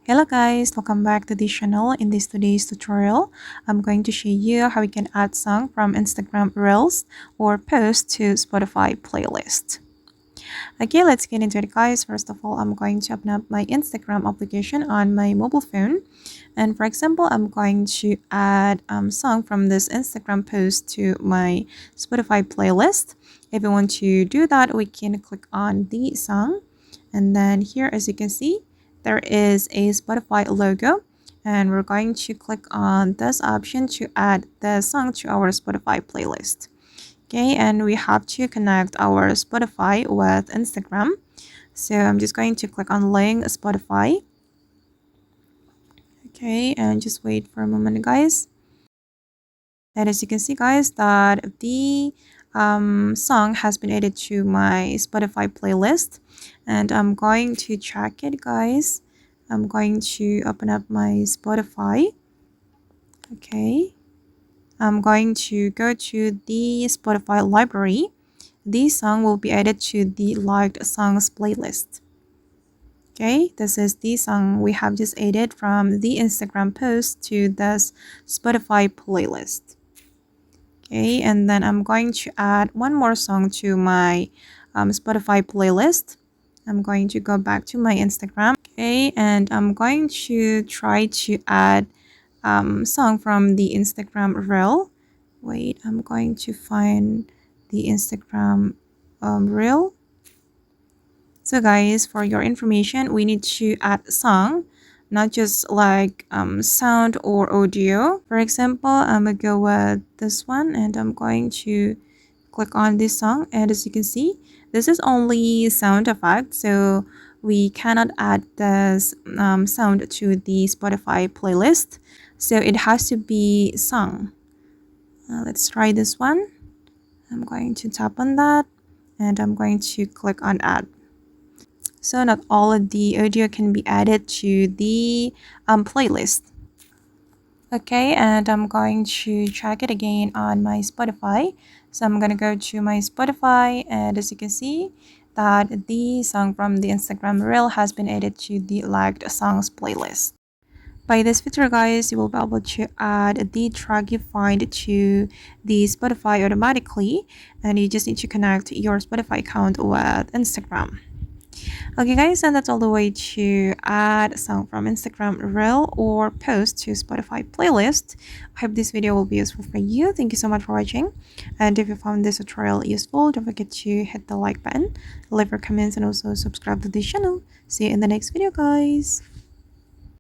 Hello guys, welcome back to this channel. In today's tutorial, I'm going to show you how you can add song from Instagram Reels or post to Spotify playlist. Okay, let's get into it guys. First of all, I'm going to open up my Instagram application on my mobile phone. And for example, I'm going to add song from this Instagram post to my Spotify playlist. If you want to do that, we can click on the song. And then here, as you can see, there is a Spotify logo. And we're going to click on this option to add the song to our Spotify playlist. Okay, and we have to connect our Spotify with Instagram. So I'm just going to click on link Spotify. Okay, and just wait for a moment guys. And as you can see guys, that the song has been added to my Spotify playlist, and I'm going to check it guys. I'm going to open up my Spotify. Okay, I'm going to go to the Spotify library. This song will be added to the liked songs playlist. Okay, this is the song we have just added from the Instagram post to this Spotify playlist. Okay, and then I'm going to add one more song to my Spotify playlist. I'm going to go back to my Instagram. Okay, and I'm going to try to add song from the Instagram reel. Wait, I'm going to find the Instagram reel. So guys, for your information, we need to add song, not just like sound or audio. For example, I'm gonna go with this one and I'm going to click on this song, and as you can see, this is only sound effect, so we cannot add this sound to the Spotify playlist, so it has to be sung. Let's try this one. I'm going to tap on that and I'm going to click on add. So not all of the audio can be added to the playlist. Okay, and I'm going to check it again on my Spotify. So I'm gonna go to my Spotify, and as you can see that the song from the Instagram reel has been added to the liked songs playlist. By this feature guys, you will be able to add the track you find to the Spotify automatically, and you just need to connect your Spotify account with Instagram. Okay guys, and that's all the way to add a song from Instagram reel or post to Spotify playlist. I hope this video will be useful for you. Thank you so much for watching, and if you found this tutorial useful, don't forget to hit the like button, leave your comments, and also subscribe to this channel. See you in the next video guys.